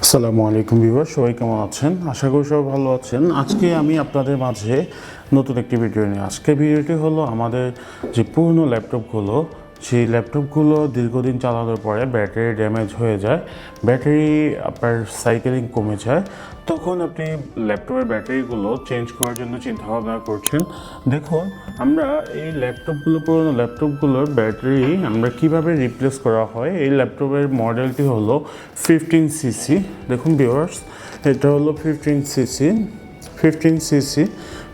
আসসালামু আলাইকুম ভিউয়ার, সবাই কেমন আছেন? আশা করি সবাই ভালো আছেন। আজকে আমি আপনাদের মাঝে নতুন একটি ভিডিও নিয়ে আজকের ভিডিওটি হলো আমাদের যে পুরনো ল্যাপটপগুলো, সেই ল্যাপটপগুলো দীর্ঘদিন চালানোর পরে ব্যাটারি ড্যামেজ হয়ে যায়, ব্যাটারি আপনার সাইকেলিং কমে যায়, তখন আপনি ল্যাপটপের ব্যাটারিগুলো চেঞ্জ করার জন্য চিন্তাভাবনা করছেন। দেখুন, আমরা এই ল্যাপটপগুলো, পুরনো ল্যাপটপগুলোর ব্যাটারি আমরা কিভাবে রিপ্লেস করা হয়। এই ল্যাপটপের মডেলটি হলো 15cc। দেখুন ভিউয়ার্স, এটা হলো 15cc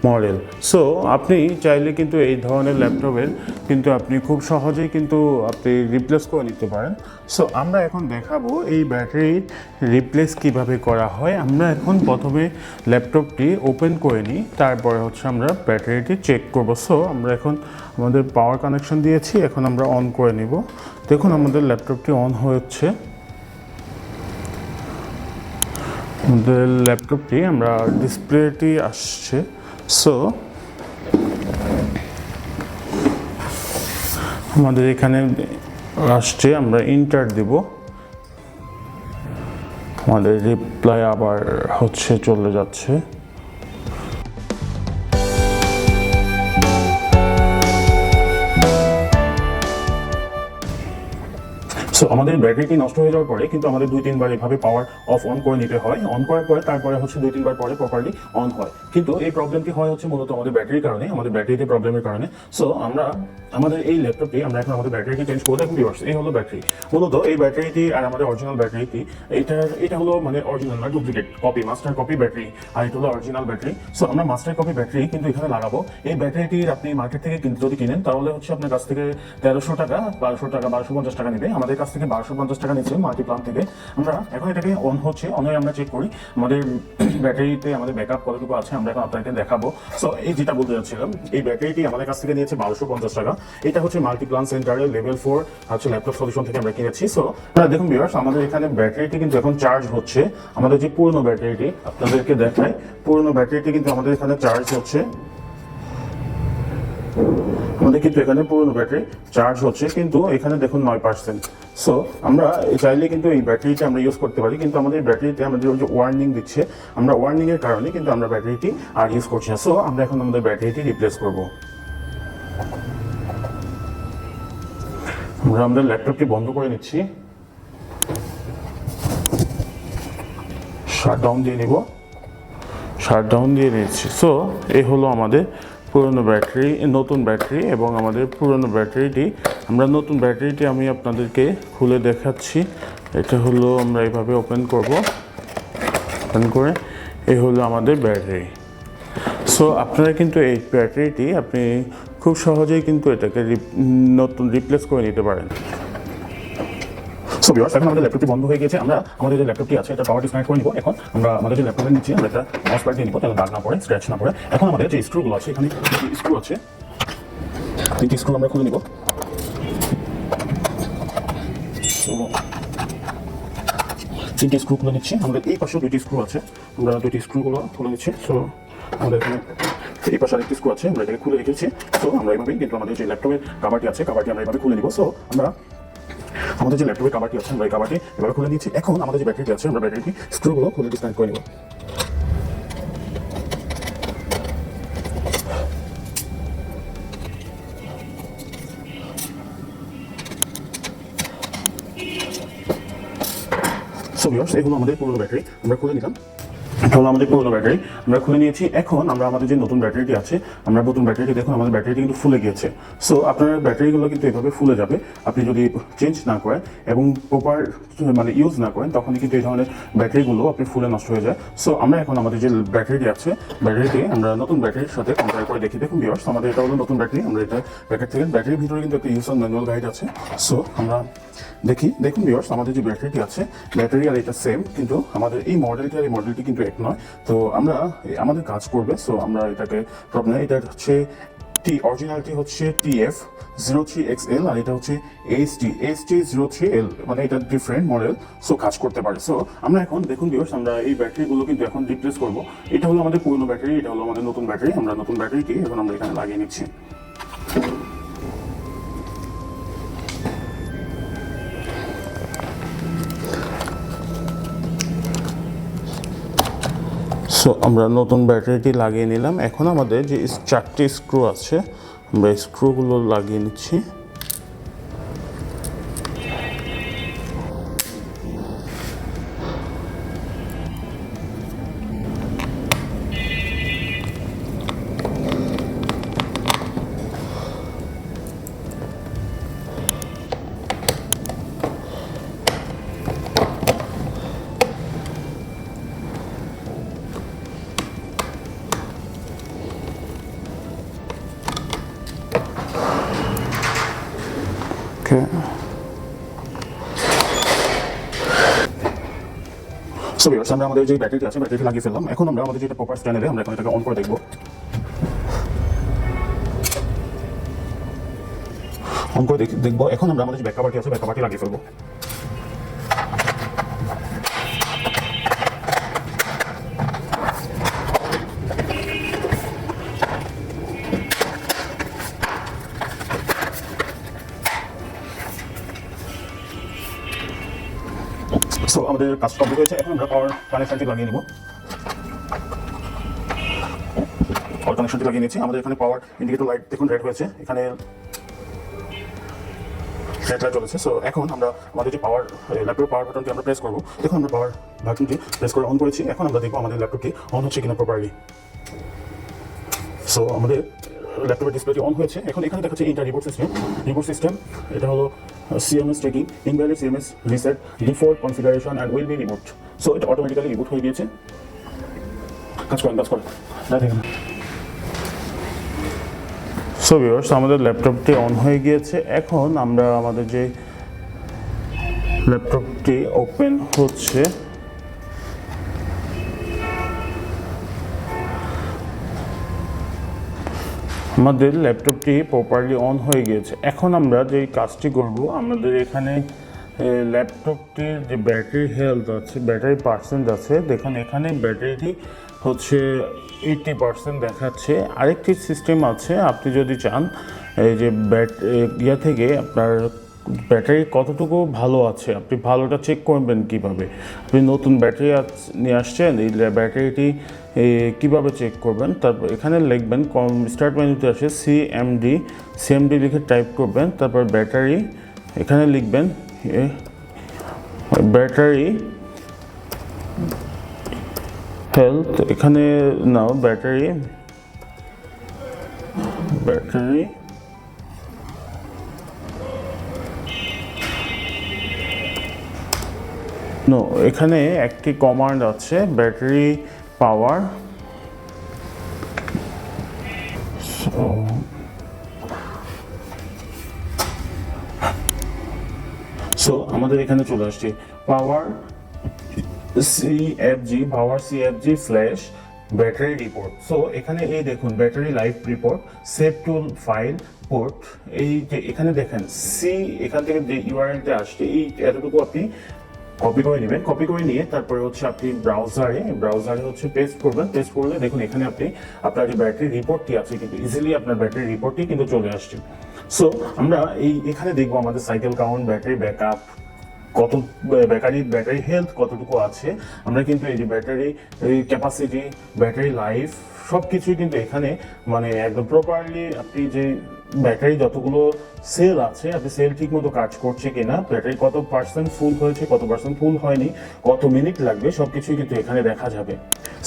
মডেল। সো আপনি চাইলে কিন্তু এই ধরনের ল্যাপটপের কিন্তু আপনি খুব সহজেই কিন্তু আপনি রিপ্লেস করে নিতে পারেন। সো আমরা এখন দেখাবো এই ব্যাটারি রিপ্লেস কিভাবে করা হয়। আমরা এখন প্রথমে ল্যাপটপটি ওপেন করে নিই, তারপরে হচ্ছে আমরা ব্যাটারিটি চেক করব। সো আমরা এখন আমাদের পাওয়ার কানেকশন দিয়েছি, এখন আমরা অন করে নিব। দেখুন আমাদের ল্যাপটপটি অন হচ্ছে। আমাদের ল্যাপটপটি আমরা ডিসপ্লেটি আসছে। সো আমাদের এখানে আসছে, আমরা ইন্টার দিব, আমাদের রিপ্লাই আবার হচ্ছে চলে যাচ্ছে। সো আমাদের ব্যাটারিটি নষ্ট হয়ে যাওয়ার পরে কিন্তু আমাদের 2-3 বার এভাবে পাওয়ার অফ অন করে নিতে হয়। অন করার পরে তারপরে হচ্ছে 2-3 বার পরে প্রপারলি অন হয়। কিন্তু এই প্রবলেমটি হয় হচ্ছে মূলত আমাদের ব্যাটারির কারণে, আমাদের ব্যাটারিতে প্রবলেমের কারণে। সো আমরা আমাদের এই ল্যাপটপটি আমরা এখন আমাদের ব্যাটারিটি চেঞ্জ করে দেখুন ভিউয়ার্স, এই হলো ব্যাটারি। মূলত এই ব্যাটারিটি আর আমাদের অরিজিনাল ব্যাটারিটি, এটা হলো মানে অরিজিনাল না duplicate copy, master copy battery, আর এটা হলো অরিজিনাল ব্যাটারি। সো আমরা মাস্টার কপি ব্যাটারি কিন্তু এখানে লাগাবো। এই ব্যাটারিটির আপনি মার্কেট থেকে যদি কিনেন তাহলে হচ্ছে আপনার কাছ থেকে 1300 টাকা, 1200 টাকা, 1250 টাকা নেবে। আমাদের কাছ থেকে 1250 টাকা নিচ্ছে মাল্টিপ্লান থেকে। আমরা এখন এটাকে অন হচ্ছে, অনে আমরা চেক করি আমাদের ব্যাটারিতে আমাদের ব্যাকআপ কতটুকু আছে, আমরা এখন আপনাকে দেখাবো। সো এই যেটা বলতে যাচ্ছিলাম, এই ব্যাটারিটি আমাদের কাছ থেকে নিয়েছে 1250 টাকা। এটা হচ্ছে মাল্টিপ্লান সেন্টারের লেভেল 4 হচ্ছে ল্যাপটপ সলিউশন থেকে আমরা কিনেছি। সো দেখুন ভিউয়ার্স, আমাদের এখানে ব্যাটারিটি কিন্তু এখন চার্জ হচ্ছে। আমাদের যে পুরনো ব্যাটারিটি আপনাদেরকে দেখাই, পুরনো ব্যাটারিটি কিন্তু আমাদের এখানে চার্জ হচ্ছে। আমাদের কিন্তু এখানে পুরনো ব্যাটারি চার্জ হচ্ছে, কিন্তু এখানে দেখুন 9%। সো আমরা চাইলে কিন্তু এই ব্যাটারিটা আমরা ইউজ করতে পারি, কিন্তু আমাদের ব্যাটারিতে আমাদের যে ওয়ার্নিং দিচ্ছে, আমরা ওয়ার্নিং এর কারণে কিন্তু আমরা ব্যাটারিটি আর ইউজ করছি না। সো আমরা এখন আমাদের ব্যাটারিটি রিপ্লেস করব। আমরা আমাদের ল্যাপটপটি বন্ধ করে নিচ্ছি, শাটডাউন দিয়ে নিব, শাটডাউন দিয়ে নিচ্ছি। সো এই হলো আমাদের পুরনো ব্যাটারি, নতুন ব্যাটারি এবং আমাদের পুরনো ব্যাটারিটি। আমরা নতুন ব্যাটারিটি আমি আপনাদেরকে খুলে দেখাচ্ছি। এটা হলো আমরা এইভাবে ওপেন করব, ওপেন করে এই হলো আমাদের ব্যাটারি। সো আপনারা কিন্তু এই ব্যাটারিটি আপনি খুব সহজেই কিন্তু এটাকে নতুন রিপ্লেস করে নিতে পারেন। সো ভিউয়ার্স, এখন আমাদের ল্যাপটপটি বন্ধ হয়ে গেছে। আমরা আমাদের যে ল্যাপটপটি আছে এটা পাওয়ার ডিসকানেক্ট করে নিব। এখন আমরা আমাদের যে ল্যাপটপের নিচে আমরা একটা মাউস প্যাড দিয়ে নিব, তাহলে দাগ না পড়ে, স্ক্র্যাচ না পড়ে। এখন আমাদের যে স্ক্রুগুলো আছে, এখানে স্ক্রু আছে, 3টি স্ক্রু আমরা খুলে নিব। তিনটি স্ক্রু খুলে নিচ্ছি। আমাদের এই পাশেও 2টি স্ক্রু আছে, আমরা 2টি স্ক্রুগুলো খুলে নিচ্ছি। সো আমাদের এখানে এই পাশে আরেকটি স্ক্রু আছে, আমরা এটাকে খুলে রেখেছি। সো আমরা এইভাবেই কিন্তু আমাদের যে ল্যাপটপের কাভারটি আছে, কাভারটি আমরা এইভাবে খুলে নিব। সো আমরা আমাদের যে ল্যাপটপের কাভারটি আছে, আমরা এই কাভারটি এভাবে খুলে নিচ্ছি। এখন আমাদের যে ব্যাটারিটি আছে, আমরা ব্যাটারিটি স্ক্রুগুলো খুলে ডিসকানেক্ট করে নিব। সো ভিউয়ার্স, এই হলো আমাদের পুরনো ব্যাটারি, আমরা খুলে নিলাম। হলো আমাদের পুরনো ব্যাটারি আমরা খুলে নিয়েছি। এখন আমরা আমাদের যে নতুন ব্যাটারিটি আছে, আমরা নতুন ব্যাটারিটি দেখুন আমাদের ব্যাটারিটি কিন্তু ফুলে গিয়েছে। সো আপনার ব্যাটারিগুলো কিন্তু এভাবে ফুলে যাবে, আপনি যদি চেঞ্জ না করেন এবং প্রপার মানে ইউজ না করেন, তখনই কিন্তু এই ধরনের ব্যাটারিগুলো আপনি ফুলে নষ্ট হয়ে যায়। সো আমরা এখন আমাদের যে ব্যাটারিটি আছে, ব্যাটারিটি আমরা নতুন ব্যাটারির সাথে কম্পেয়ার করে দেখি। দেখুন ভিউয়ার্স, আমাদের এটা হলো নতুন ব্যাটারি। আমরা এটা প্যাকেট থেকে, ব্যাটারির ভিতরে কিন্তু একটা ইউজ ম্যানুয়াল গাইড আছে। সো আমরা দেখি, দেখুন ভিউয়ার্স, আমাদের যে ব্যাটারিটি আছে, ব্যাটারি আর এটা সেম, কিন্তু আমাদের এই মডেলটি আর এই মডেলটি কিন্তু এক নয়। তো আমরা আমাদের কাজ করবে। সো আমরা এটাকে প্রবলেম, এটা হচ্ছে অরিজিনালটি হচ্ছে TF03XL আর এটা হচ্ছে HT03L, মানে এটা ডিফারেন্ট মডেল। সো কাজ করতে পারে। সো আমরা এখন দেখুন ভিউয়ার্স, আমরা এই ব্যাটারিগুলো কিন্তু এখন রিপ্লেস করব। এটা হলো আমাদের পুরনো ব্যাটারি, এটা হলো আমাদের নতুন ব্যাটারি। আমরা নতুন ব্যাটারিটি এখন আমরা এখানে লাগিয়ে নিচ্ছি। সো আমরা নতুন ব্যাটারিটি লাগিয়ে নিলাম। এখন আমাদের যে 4টি স্ক্রু আছে আমরা স্ক্রুগুলো লাগিয়ে নিচ্ছি। সো ভিউয়ার্স, আমরা আমাদের যে ব্যাটারিটি আছে ব্যাটারিটি লাগিয়ে ফেললাম। এখন আমরা আমাদের যেটা প্রপার স্ট্যান্ডার্ডে আমরা এখন এটাকে অন করে দেখব। অন করে দেখব। এখন আমরা আমাদের যে ব্যাক কভারটি আছে ব্যাক কভারটি লাগিয়ে ফেলবো। সো আমাদের কাজ কমপ্লিট হয়েছে। এখন আমরা পাওয়ার কানেকশনটি লাগিয়ে নেব। পাওয়ার কানেকশনটি লাগিয়ে নিচ্ছি। আমাদের এখানে পাওয়ার ইন্ডিকেটর লাইট দেখুন রেড হয়েছে, এখানে রেড লাইট চলেছে। সো এখন আমরা আমাদের যে পাওয়ার ল্যাপটপ পাওয়ার বাটনটি আমরা প্রেস করবো। দেখুন আমরা পাওয়ার বাটনটি প্রেস করে অন করেছি। এখন আমরা দেখবো আমাদের ল্যাপটপটি অন হচ্ছে কিনা প্রপারলি। সো আমাদের ল্যাপটপের ডিসপ্লেটি অন হয়েছে। এখন এখানে দেখাচ্ছে inter report system. Report system এটা হলো CMS checking, invalid CMS reset, default configuration and will be reboot. So এটা অটোমেটিক্যালি রিবুট হয়ে গিয়েছে। কাজ করেন দেখেন। সো ভিউয়ার্স, আমাদের ল্যাপটপটি অন হয়ে গিয়েছে। এখন আমরা আমাদের যে ল্যাপটপটি ওপেন হচ্ছে, আমাদের ল্যাপটপটি প্রপারলি অন হয়ে গিয়েছে। এখন আমরা যে কাজটি করব, আমাদের এখানে ল্যাপটপটির যে ব্যাটারি হেলথ আছে, ব্যাটারি পার্সেন্ট আছে, দেখুন এখানে ব্যাটারিটি হচ্ছে 80% দেখাচ্ছে। আরেকটি সিস্টেম আছে, আপনি যদি চান এই যে ইয়া থেকে আপনার ব্যাটারি কতটুকু ভালো আছে আপনি ভালোটা চেক করবেন কিভাবে। আপনি নতুন ব্যাটারি নিয়ে আসছেন, এই ব্যাটারিটি কিভাবে চেক করবেন, তারপর এখানে লিখবেন স্টার্ট মেনুতে আসে সিএমডি লিখে টাইপ করবেন, তারপর ব্যাটারি এখানে লিখবেন ব্যাটারি হেলথ, এখানে নাও ব্যাটারি এখানে একটি কমান্ড আছে ব্যাটারি পাওয়ার। সো আমাদের এখানে চলে আসছে পাওয়ার CFG slash battery report. So এখানে এই দেখুন battery life report, save two file port. এই যে এখানে দেখেন এখান থেকে যে ইউআরএলটা আসছে এই এতটুকু আপনি কপি করে নেবেন। কপি করে নিয়ে তারপরে হচ্ছে আপনি ব্রাউজারে হচ্ছে পেস্ট করবেন। পেস্ট করলে দেখুন এখানে আপনি আপনার যে ব্যাটারি রিপোর্টটি আছে কিন্তু ইজিলি আপনার ব্যাটারি রিপোর্টটি কিন্তু চলে আসছে। সো আমরা এখানে দেখবো আমাদের সাইকেল কাউন্ট, ব্যাটারি ব্যাকআপ, কত ব্যাটারি হেলথ কতটুকু আছে। আমরা কিন্তু এই যে ব্যাটারি ক্যাপাসিটি, ব্যাটারি লাইফ সব কিছুই কিন্তু এখানে মানে একদম প্রপারলি আপনি যে ব্যাটারি যতগুলো সেল আছে আপনি সেল ঠিক মতো কাজ করছে কিনা, ব্যাটারি কত পার্সেন্ট ফুল হয়েছে, কত পার্সেন্ট ফুল হয়নি, কত মিনিট লাগবে সবকিছুই কিন্তু এখানে দেখা যাবে।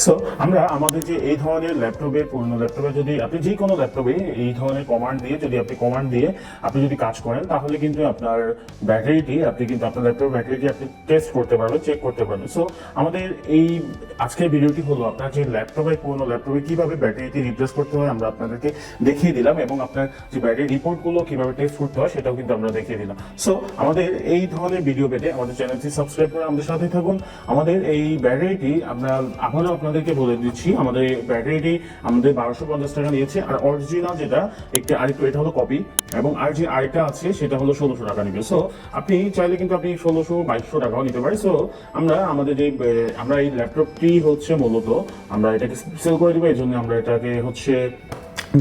সো আমরা আমাদের যে এই ধরনের ল্যাপটপে, পুরনো ল্যাপটপে যদি আপনি যে কোনো ল্যাপটপে এই ধরনের কমান্ড দিয়ে আপনি যদি কাজ করেন তাহলে কিন্তু আপনার ব্যাটারিটি আপনি কিন্তু আপনার ল্যাপটপের ব্যাটারিটি আপনি টেস্ট করতে পারবেন, চেক করতে পারবেন। সো আমাদের এই আজকের ভিডিওটি হলো আপনার যে পুরনো ল্যাপটপে কিভাবে ব্যাটারিটি রিপ্লেস করতে হয় আমরা আপনাদেরকে দেখিয়ে দিলাম, এবং আপনার যে ব্যাটারি রিপোর্টগুলো কিভাবে টেস্ট করতে হয় সেটাও কিন্তু আমরা দেখিয়ে দিলাম। সো আমাদের এই ধরনের ভিডিও পেতে আমাদের চ্যানেলটি সাবস্ক্রাইব করে আমাদের সাথে থাকুন। আমাদের এই ব্যাটারিটি আমরা আবারও আপনাদেরকে বলে দিচ্ছি, আমাদের ব্যাটারিটি আমাদের 1250 টাকা নিয়েছে, আর অরিজিনাল যেটা আরেকটু এটা হলো কপি, এবং আর যে আরেকটা আছে সেটা হলো 1600 টাকা নিবে। সো আপনি চাইলে কিন্তু আপনি 1600-2200 টাকাও নিতে পারি। সো আমরা এই ল্যাপটপটি হচ্ছে মূলত আমরা এটাকে সেল করে দিব, এই জন্য আমরা এটাকে হচ্ছে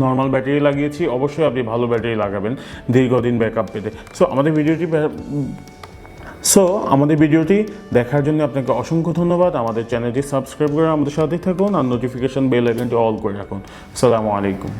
নর্মাল ব্যাটারি লাগিয়েছি। অবশ্যই আপনি ভালো ব্যাটারি লাগাবেন দীর্ঘদিন ব্যাকআপ পেতে। সো আমাদের ভিডিওটি সো আমাদের ভিডিওটি দেখার জন্য আপনাকে অসংখ্য ধন্যবাদ। আমাদের চ্যানেলটি সাবস্ক্রাইব করে আমাদের সাথে থাকুন আর নোটিফিকেশন বেল আইকনটি অল করে রাখুন। আসসালামু আলাইকুম।